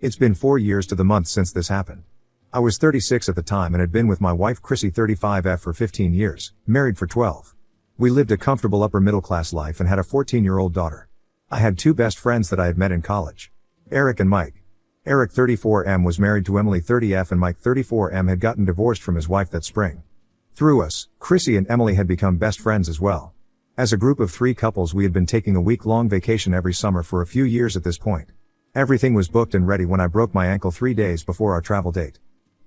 It's been 4 years to the month since this happened. I was 36 at the time and had been with my wife Chrissy 35F for 15 years, married for 12. We lived a comfortable upper middle class life and had a 14-year-old daughter. I had two best friends that I had met in college. Eric and Mike. Eric 34M was married to Emily 30F and Mike 34M had gotten divorced from his wife that spring. Through us, Chrissy and Emily had become best friends as well. As a group of 3 couples we had been taking a week-long vacation every summer for a few years at this point. Everything was booked and ready when I broke my ankle 3 days before our travel date.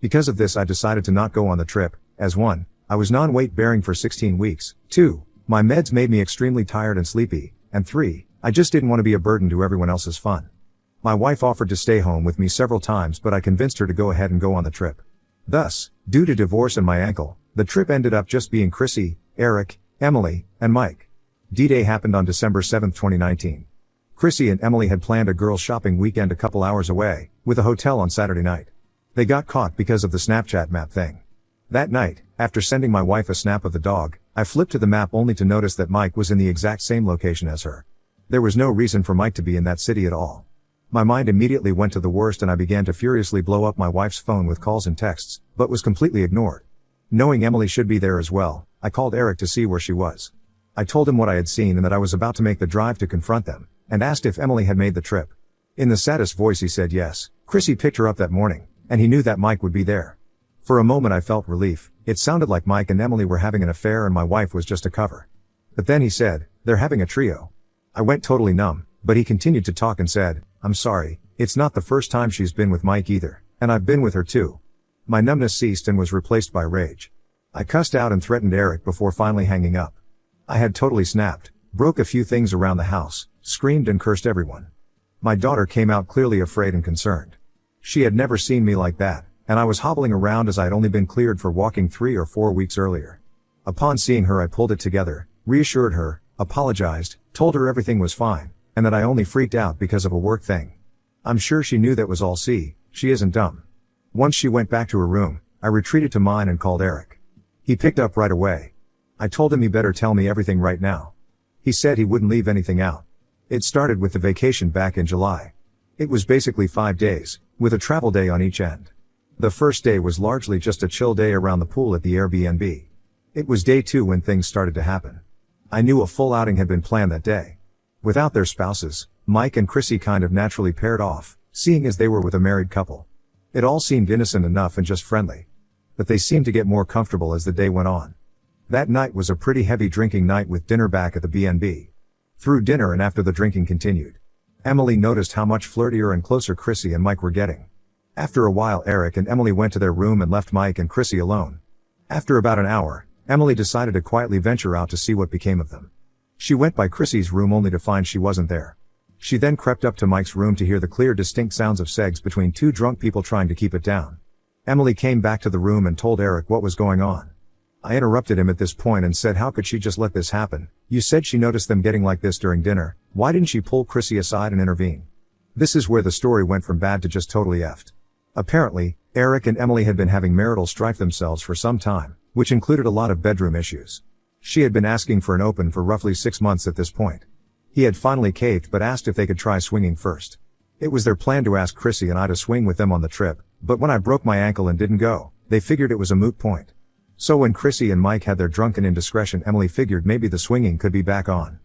Because of this I decided to not go on the trip, as 1, I was non-weight bearing for 16 weeks, 2, my meds made me extremely tired and sleepy, and 3, I just didn't want to be a burden to everyone else's fun. My wife offered to stay home with me several times but I convinced her to go ahead and go on the trip. Thus, due to divorce and my ankle, the trip ended up just being Chrissy, Eric, Emily, and Mike. D-Day happened on December 7, 2019. Chrissy and Emily had planned a girls' shopping weekend a couple hours away, with a hotel on Saturday night. They got caught because of the Snapchat map thing. That night, after sending my wife a snap of the dog, I flipped to the map only to notice that Mike was in the exact same location as her. There was no reason for Mike to be in that city at all. My mind immediately went to the worst and I began to furiously blow up my wife's phone with calls and texts, but was completely ignored. Knowing Emily should be there as well, I called Eric to see where she was. I told him what I had seen and that I was about to make the drive to confront them, and asked if Emily had made the trip. In the saddest voice he said yes, Chrissy picked her up that morning, and he knew that Mike would be there. For a moment I felt relief. It sounded like Mike and Emily were having an affair and my wife was just a cover. But then he said, they're having a trio. I went totally numb, but he continued to talk and said, I'm sorry, it's not the first time she's been with Mike either, and I've been with her too. My numbness ceased and was replaced by rage. I cussed out and threatened Eric before finally hanging up. I had totally snapped, broke a few things around the house, screamed and cursed everyone. My daughter came out clearly afraid and concerned. She had never seen me like that, and I was hobbling around as I had only been cleared for walking 3 or 4 weeks earlier. Upon seeing her I pulled it together, reassured her, apologized, told her everything was fine, and that I only freaked out because of a work thing. I'm sure she knew that was all. She isn't dumb. Once she went back to her room, I retreated to mine and called Eric. He picked up right away. I told him he better tell me everything right now. He said he wouldn't leave anything out. It started with the vacation back in July. It was basically 5 days, with a travel day on each end. The first day was largely just a chill day around the pool at the Airbnb. It was day 2 when things started to happen. I knew a full outing had been planned that day. Without their spouses, Mike and Chrissy kind of naturally paired off, seeing as they were with a married couple. It all seemed innocent enough and just friendly. But they seemed to get more comfortable as the day went on. That night was a pretty heavy drinking night with dinner back at the B&B. Through dinner and after the drinking continued, Emily noticed how much flirtier and closer Chrissy and Mike were getting. After a while Eric and Emily went to their room and left Mike and Chrissy alone. After about an hour, Emily decided to quietly venture out to see what became of them. She went by Chrissy's room only to find she wasn't there. She then crept up to Mike's room to hear the clear distinct sounds of sex between 2 drunk people trying to keep it down. Emily came back to the room and told Eric what was going on. I interrupted him at this point and said how could she just let this happen? You said she noticed them getting like this during dinner, why didn't she pull Chrissy aside and intervene? This is where the story went from bad to just totally effed. Apparently, Eric and Emily had been having marital strife themselves for some time, which included a lot of bedroom issues. She had been asking for an open for roughly 6 months at this point. He had finally caved but asked if they could try swinging first. It was their plan to ask Chrissy and I to swing with them on the trip, but when I broke my ankle and didn't go, they figured it was a moot point. So when Chrissy and Mike had their drunken indiscretion, Emily figured maybe the swinging could be back on.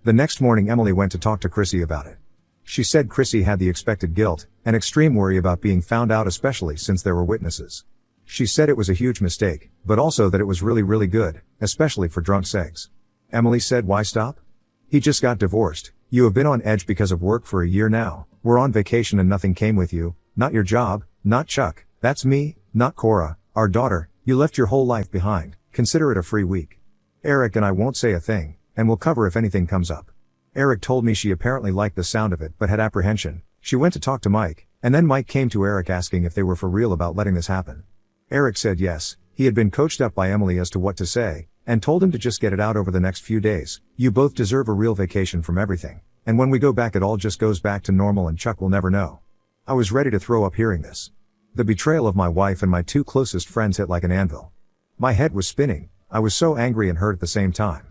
The next morning Emily went to talk to Chrissy about it. She said Chrissy had the expected guilt, and extreme worry about being found out especially since there were witnesses. She said it was a huge mistake, but also that it was really good, especially for drunk segs. Emily said why stop? He just got divorced, you have been on edge because of work for a year now, we're on vacation and nothing came with you, not your job, not Chuck, that's me, not Cora, our daughter, you left your whole life behind, consider it a free week. Eric and I won't say a thing, and we'll cover if anything comes up. Eric told me she apparently liked the sound of it but had apprehension. She went to talk to Mike, and then Mike came to Eric asking if they were for real about letting this happen. Eric said yes, he had been coached up by Emily as to what to say, and told him to just get it out over the next few days. You both deserve a real vacation from everything, and when we go back it all just goes back to normal and Chuck will never know. I was ready to throw up hearing this. The betrayal of my wife and my 2 closest friends hit like an anvil. My head was spinning, I was so angry and hurt at the same time.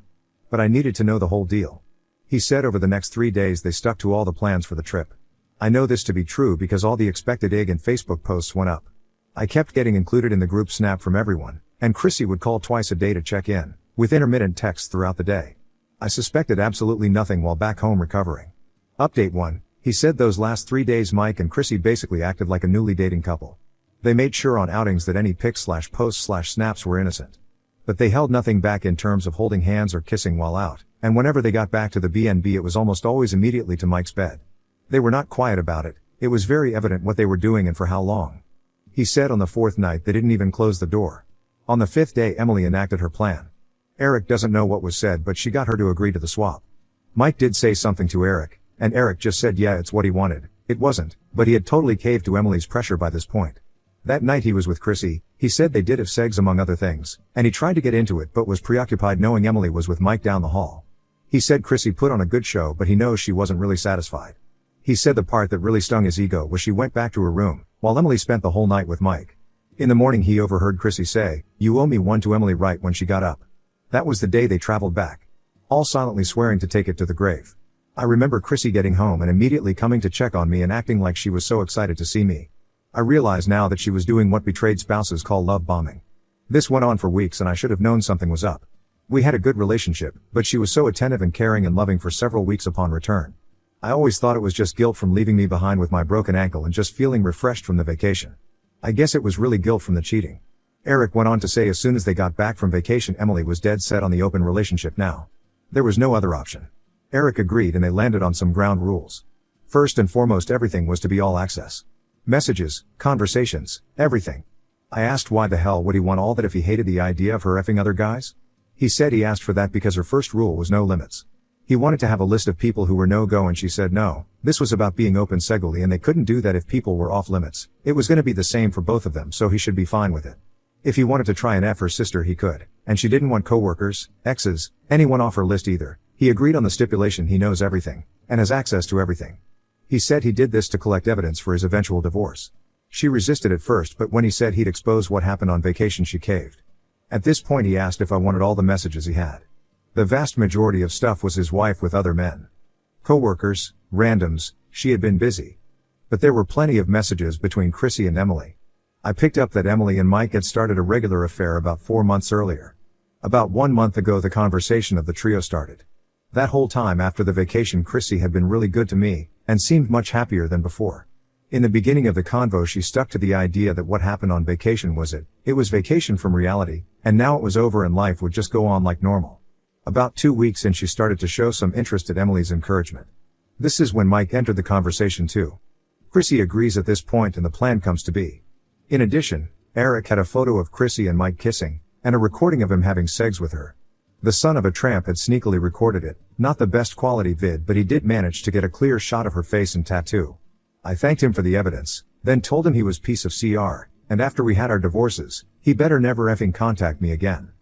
But I needed to know the whole deal. He said over the next 3 days they stuck to all the plans for the trip. I know this to be true because all the expected IG and Facebook posts went up. I kept getting included in the group snap from everyone, and Chrissy would call twice a day to check in, with intermittent texts throughout the day. I suspected absolutely nothing while back home recovering. Update 1. He said those last 3 days Mike and Chrissy basically acted like a newly dating couple. They made sure on outings that any pics/posts/snaps were innocent. But they held nothing back in terms of holding hands or kissing while out, and whenever they got back to the BNB it was almost always immediately to Mike's bed. They were not quiet about it, it was very evident what they were doing and for how long. He said on the 4th night they didn't even close the door. On the 5th day Emily enacted her plan. Eric doesn't know what was said but she got her to agree to the swap. Mike did say something to Eric, and Eric just said yeah it's what he wanted. It wasn't, but he had totally caved to Emily's pressure by this point. That night he was with Chrissy, he said they did have sex among other things, and he tried to get into it but was preoccupied knowing Emily was with Mike down the hall. He said Chrissy put on a good show but he knows she wasn't really satisfied. He said the part that really stung his ego was she went back to her room, while Emily spent the whole night with Mike. In the morning he overheard Chrissy say, "You owe me one," to Emily right when she got up. That was the day they traveled back. All silently swearing to take it to the grave. I remember Chrissy getting home and immediately coming to check on me and acting like she was so excited to see me. I realize now that she was doing what betrayed spouses call love bombing. This went on for weeks and I should have known something was up. We had a good relationship, but she was so attentive and caring and loving for several weeks upon return. I always thought it was just guilt from leaving me behind with my broken ankle and just feeling refreshed from the vacation. I guess it was really guilt from the cheating. Eric went on to say as soon as they got back from vacation Emily was dead set on the open relationship now. There was no other option. Eric agreed and they landed on some ground rules. First and foremost everything was to be all access. Messages, conversations, everything. I asked why the hell would he want all that if he hated the idea of her effing other guys? He said he asked for that because her first rule was no limits. He wanted to have a list of people who were no-go and she said no. This was about being open sexually and they couldn't do that if people were off limits. It was gonna be the same for both of them so he should be fine with it. If he wanted to try and F her sister he could, and she didn't want coworkers, exes, anyone off her list either. He agreed on the stipulation he knows everything, and has access to everything. He said he did this to collect evidence for his eventual divorce. She resisted at first but when he said he'd expose what happened on vacation she caved. At this point he asked if I wanted all the messages he had. The vast majority of stuff was his wife with other men. Coworkers, randoms, she had been busy. But there were plenty of messages between Chrissy and Emily. I picked up that Emily and Mike had started a regular affair about 4 months earlier. About 1 month ago the conversation of the trio started. That whole time after the vacation Chrissy had been really good to me, and seemed much happier than before. In the beginning of the convo she stuck to the idea that what happened on vacation was it. It was vacation from reality, and now it was over and life would just go on like normal. About 2 weeks in she started to show some interest at Emily's encouragement. This is when Mike entered the conversation too. Chrissy agrees at this point and the plan comes to be. In addition, Eric had a photo of Chrissy and Mike kissing, and a recording of him having sex with her. The son of a tramp had sneakily recorded it, not the best quality vid but he did manage to get a clear shot of her face and tattoo. I thanked him for the evidence, then told him he was piece of CR, and after we had our divorces, he better never effing contact me again.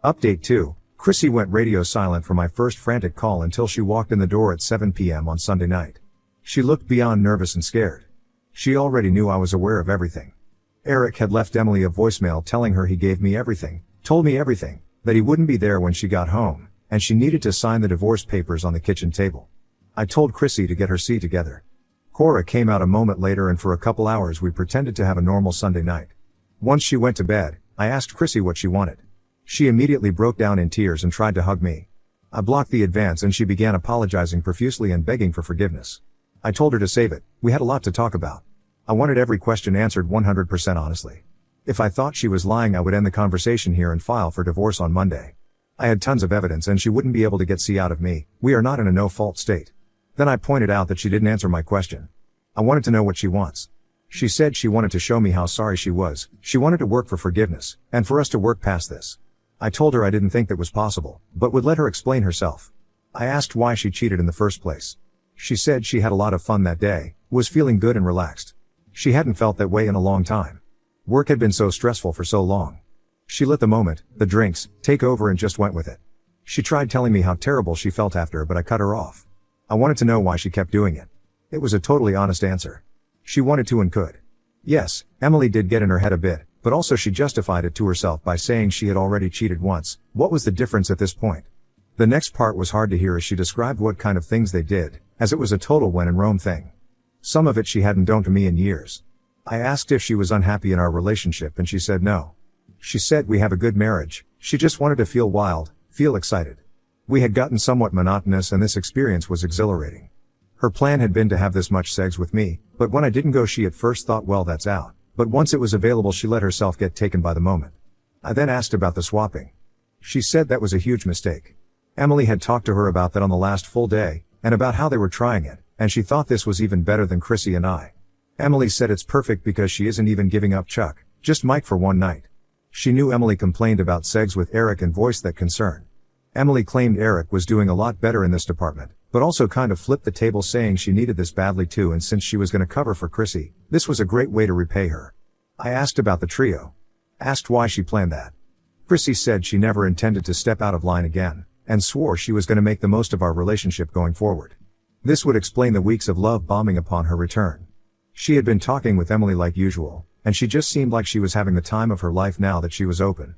Update 2. Chrissy went radio silent for my first frantic call until she walked in the door at 7 p.m. on Sunday night. She looked beyond nervous and scared. She already knew I was aware of everything. Eric had left Emily a voicemail telling her he gave me everything, told me everything, that he wouldn't be there when she got home, and she needed to sign the divorce papers on the kitchen table. I told Chrissy to get her seat together. Cora came out a moment later and for a couple hours we pretended to have a normal Sunday night. Once she went to bed, I asked Chrissy what she wanted. She immediately broke down in tears and tried to hug me. I blocked the advance and she began apologizing profusely and begging for forgiveness. I told her to save it, we had a lot to talk about. I wanted every question answered 100% honestly. If I thought she was lying I would end the conversation here and file for divorce on Monday. I had tons of evidence and she wouldn't be able to get C out of me, we are not in a no-fault state. Then I pointed out that she didn't answer my question. I wanted to know what she wants. She said she wanted to show me how sorry she was, she wanted to work for forgiveness, and for us to work past this. I told her I didn't think that was possible, but would let her explain herself. I asked why she cheated in the first place. She said she had a lot of fun that day, was feeling good and relaxed. She hadn't felt that way in a long time. Work had been so stressful for so long. She let the moment, the drinks, take over and just went with it. She tried telling me how terrible she felt after but I cut her off. I wanted to know why she kept doing it. It was a totally honest answer. She wanted to and could. Yes, Emily did get in her head a bit, but also she justified it to herself by saying she had already cheated once. What was the difference at this point? The next part was hard to hear as she described what kind of things they did, as it was a total when in Rome thing. Some of it she hadn't done to me in years. I asked if she was unhappy in our relationship and she said no. She said we have a good marriage, she just wanted to feel wild, feel excited. We had gotten somewhat monotonous and this experience was exhilarating. Her plan had been to have this much sex with me, but when I didn't go she at first thought well that's out, but once it was available she let herself get taken by the moment. I then asked about the swapping. She said that was a huge mistake. Emily had talked to her about that on the last full day, and about how they were trying it, and she thought this was even better than Chrissy and I. Emily said it's perfect because she isn't even giving up Chuck, just Mike for one night. She knew Emily complained about sex with Eric and voiced that concern. Emily claimed Eric was doing a lot better in this department, but also kind of flipped the table saying she needed this badly too and since she was gonna cover for Chrissy, this was a great way to repay her. I asked about the trio. Asked why she planned that. Chrissy said she never intended to step out of line again, and swore she was gonna make the most of our relationship going forward. This would explain the weeks of love bombing upon her return. She had been talking with Emily like usual, and she just seemed like she was having the time of her life now that she was open.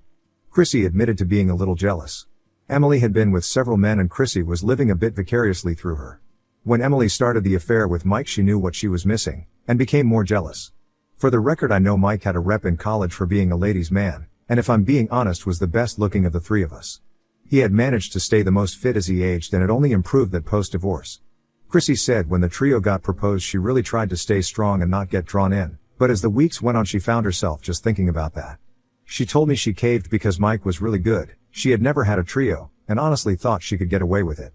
Chrissy admitted to being a little jealous. Emily had been with several men and Chrissy was living a bit vicariously through her. When Emily started the affair with Mike she knew what she was missing, and became more jealous. For the record I know Mike had a rep in college for being a ladies' man, and if I'm being honest was the best looking of the three of us. He had managed to stay the most fit as he aged and it only improved that post-divorce. Chrissy said when the trio got proposed she really tried to stay strong and not get drawn in, but as the weeks went on she found herself just thinking about that. She told me she caved because Mike was really good, she had never had a trio, and honestly thought she could get away with it.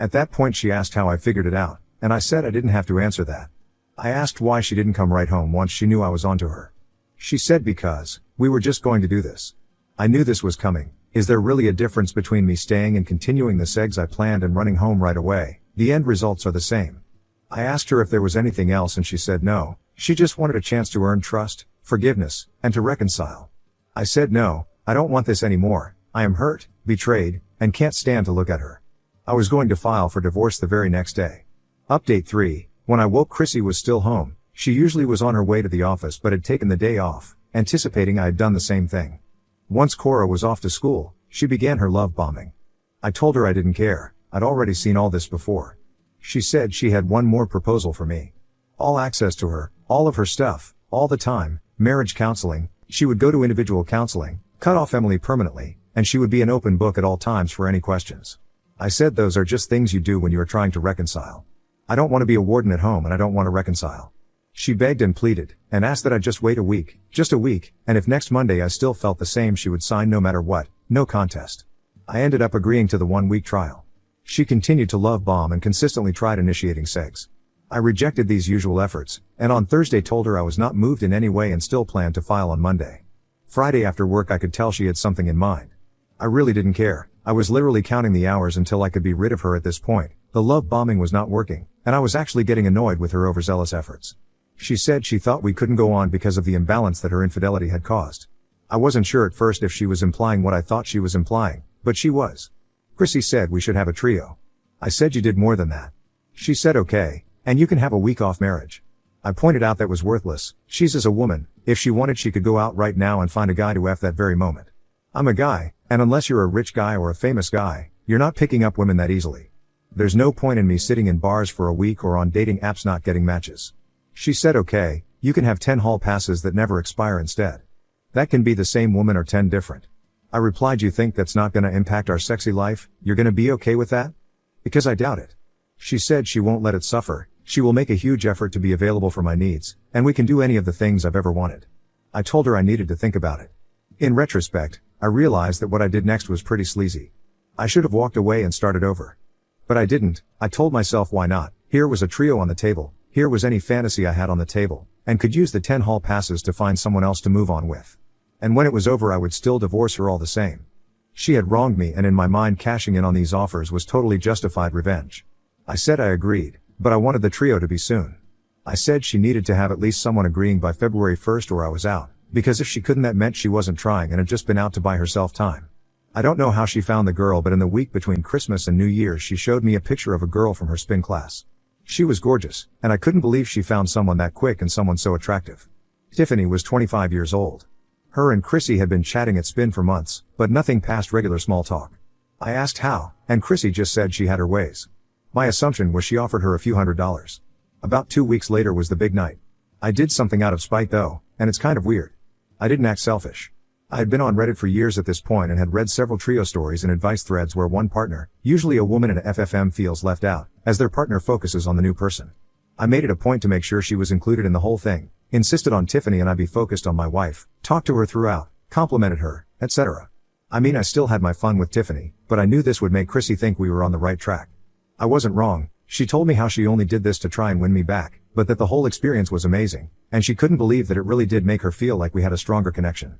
At that point she asked how I figured it out, and I said I didn't have to answer that. I asked why she didn't come right home once she knew I was onto her. She said because, we were just going to do this. I knew this was coming. Is there really a difference between me staying and continuing the segs I planned and running home right away? The end results are the same. I asked her if there was anything else and she said no, she just wanted a chance to earn trust, forgiveness, and to reconcile. I said no, I don't want this anymore, I am hurt, betrayed, and can't stand to look at her. I was going to file for divorce the very next day. Update 3, when I woke Chrissy was still home, she usually was on her way to the office but had taken the day off, anticipating I had done the same thing. Once Cora was off to school, she began her love bombing. I told her I didn't care, I'd already seen all this before. She said she had one more proposal for me. All access to her, all of her stuff, all the time, marriage counseling, she would go to individual counseling, cut off Emily permanently, and she would be an open book at all times for any questions. I said those are just things you do when you are trying to reconcile. I don't want to be a warden at home and I don't want to reconcile. She begged and pleaded, and asked that I just wait a week, and if next Monday I still felt the same she would sign no matter what, no contest. I ended up agreeing to the 1-week trial. She continued to love bomb and consistently tried initiating sex. I rejected these usual efforts, and on Thursday told her I was not moved in any way and still planned to file on Monday. Friday after work I could tell she had something in mind. I really didn't care, I was literally counting the hours until I could be rid of her at this point. The love bombing was not working, and I was actually getting annoyed with her overzealous efforts. She said she thought we couldn't go on because of the imbalance that her infidelity had caused. I wasn't sure at first if she was implying what I thought she was implying, but she was. Chrissy said we should have a trio. I said you did more than that. She said okay, and you can have a week off marriage. I pointed out that was worthless, she's as a woman, if she wanted she could go out right now and find a guy to F that very moment. I'm a guy, and unless you're a rich guy or a famous guy, you're not picking up women that easily. There's no point in me sitting in bars for a week or on dating apps not getting matches. She said okay, you can have 10 hall passes that never expire instead. That can be the same woman or 10 different. I replied you think that's not gonna impact our sexy life, you're gonna be okay with that? Because I doubt it. She said she won't let it suffer, she will make a huge effort to be available for my needs, and we can do any of the things I've ever wanted. I told her I needed to think about it. In retrospect, I realized that what I did next was pretty sleazy. I should have walked away and started over. But I didn't. I told myself why not. Here was a trio on the table, here was any fantasy I had on the table, and could use the 10 hall passes to find someone else to move on with. And when it was over I would still divorce her all the same. She had wronged me and in my mind cashing in on these offers was totally justified revenge. I said I agreed, but I wanted the trio to be soon. I said she needed to have at least someone agreeing by February 1st or I was out, because if she couldn't that meant she wasn't trying and had just been out to buy herself time. I don't know how she found the girl but in the week between Christmas and New Year's she showed me a picture of a girl from her spin class. She was gorgeous, and I couldn't believe she found someone that quick and someone so attractive. Tiffany was 25 years old. Her and Chrissy had been chatting at spin for months, but nothing past regular small talk. I asked how, and Chrissy just said she had her ways. My assumption was she offered her a few $100s. About 2 weeks later was the big night. I did something out of spite though, and it's kind of weird. I didn't act selfish. I had been on Reddit for years at this point and had read several trio stories and advice threads where one partner, usually a woman in a FFM, feels left out, as their partner focuses on the new person. I made it a point to make sure she was included in the whole thing, insisted on Tiffany and I be focused on my wife, talked to her throughout, complimented her, etc. I mean, I still had my fun with Tiffany, but I knew this would make Chrissy think we were on the right track. I wasn't wrong. She told me how she only did this to try and win me back, but that the whole experience was amazing, and she couldn't believe that it really did make her feel like we had a stronger connection.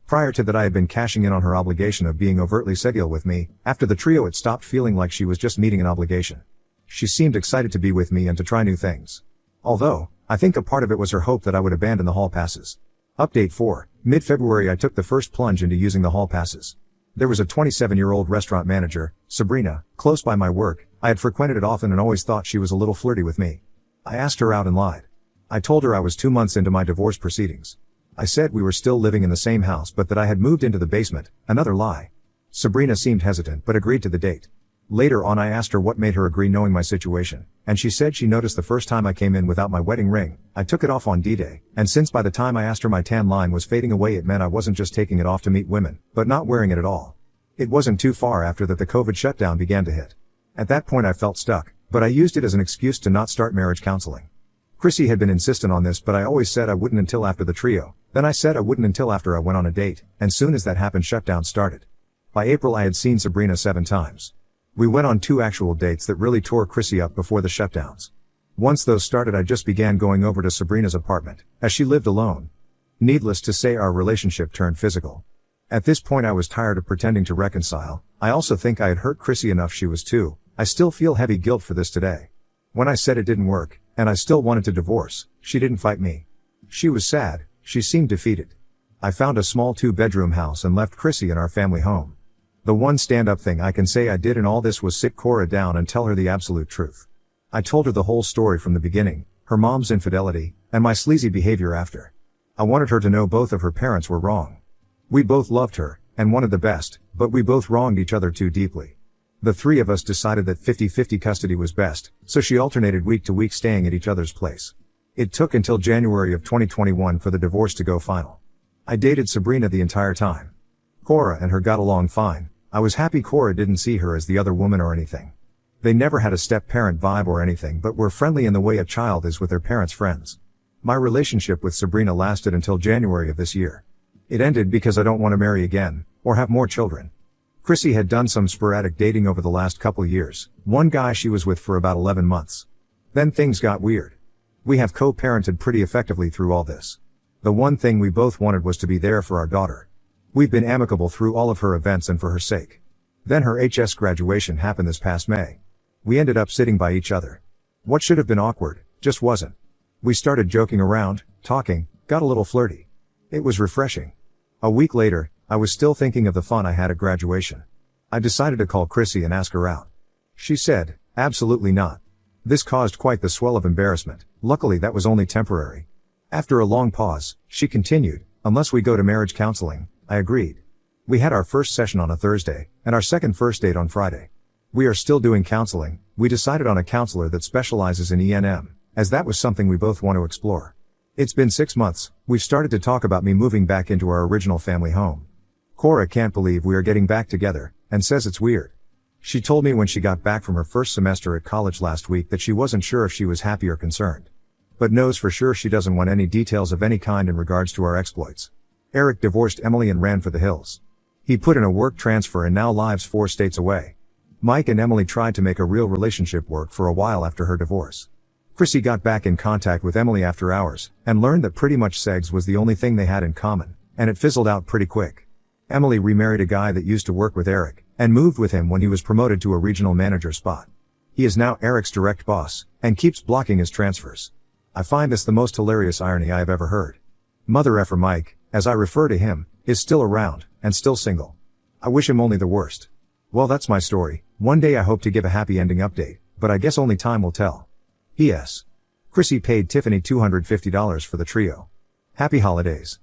Prior to that I had been cashing in on her obligation of being overtly sexual with me. After the trio it stopped feeling like she was just meeting an obligation. She seemed excited to be with me and to try new things. Although, I think a part of it was her hope that I would abandon the hall passes. Update 4. Mid-February I took the first plunge into using the hall passes. There was a 27-year-old restaurant manager, Sabrina, close by my work. I had frequented it often and always thought she was a little flirty with me. I asked her out and lied. I told her I was 2 months into my divorce proceedings. I said we were still living in the same house but that I had moved into the basement, another lie. Sabrina seemed hesitant but agreed to the date. Later on I asked her what made her agree knowing my situation, and she said she noticed the first time I came in without my wedding ring, I took it off on D-Day, and since by the time I asked her my tan line was fading away it meant I wasn't just taking it off to meet women, but not wearing it at all. It wasn't too far after that the COVID shutdown began to hit. At that point I felt stuck, but I used it as an excuse to not start marriage counseling. Chrissy had been insistent on this but I always said I wouldn't until after the trio, then I said I wouldn't until after I went on a date, and soon as that happened shutdown started. By April I had seen Sabrina 7 times. We went on 2 actual dates that really tore Chrissy up before the shutdowns. Once those started I just began going over to Sabrina's apartment, as she lived alone. Needless to say our relationship turned physical. At this point I was tired of pretending to reconcile. I also think I had hurt Chrissy enough she was too. I still feel heavy guilt for this today. When I said it didn't work, and I still wanted to divorce, she didn't fight me. She was sad, she seemed defeated. I found a small 2-bedroom house and left Chrissy in our family home. The one stand-up thing I can say I did in all this was sit Cora down and tell her the absolute truth. I told her the whole story from the beginning, her mom's infidelity, and my sleazy behavior after. I wanted her to know both of her parents were wrong. We both loved her, and wanted the best, but we both wronged each other too deeply. The 3 of us decided that 50-50 custody was best, so she alternated week to week staying at each other's place. It took until January of 2021 for the divorce to go final. I dated Sabrina the entire time. Cora and her got along fine. I was happy Cora didn't see her as the other woman or anything. They never had a step-parent vibe or anything but were friendly in the way a child is with their parents' friends. My relationship with Sabrina lasted until January of this year. It ended because I don't want to marry again, or have more children. Chrissy had done some sporadic dating over the last couple years, one guy she was with for about 11 months. Then things got weird. We have co-parented pretty effectively through all this. The one thing we both wanted was to be there for our daughter. We've been amicable through all of her events and for her sake. Then her HS graduation happened this past May. We ended up sitting by each other. What should have been awkward, just wasn't. We started joking around, talking, got a little flirty. It was refreshing. A week later, I was still thinking of the fun I had at graduation. I decided to call Chrissy and ask her out. She said, absolutely not. This caused quite the swell of embarrassment. Luckily that was only temporary. After a long pause, she continued, unless we go to marriage counseling. I agreed. We had our first session on a Thursday, and our second first date on Friday. We are still doing counseling. We decided on a counselor that specializes in ENM, as that was something we both want to explore. It's been 6 months, we've started to talk about me moving back into our original family home. Cora can't believe we are getting back together, and says it's weird. She told me when she got back from her first semester at college last week that she wasn't sure if she was happy or concerned. But knows for sure she doesn't want any details of any kind in regards to our exploits. Eric divorced Emily and ran for the hills. He put in a work transfer and now lives 4 states away. Mike and Emily tried to make a real relationship work for a while after her divorce. Chrissy got back in contact with Emily after hours, and learned that pretty much sex was the only thing they had in common, and it fizzled out pretty quick. Emily remarried a guy that used to work with Eric, and moved with him when he was promoted to a regional manager spot. He is now Eric's direct boss, and keeps blocking his transfers. I find this the most hilarious irony I have ever heard. Mother effer Mike, as I refer to him, is still around, and still single. I wish him only the worst. Well, that's my story. One day I hope to give a happy ending update, but I guess only time will tell. P.S. Chrissy paid Tiffany $250 for the trio. Happy holidays.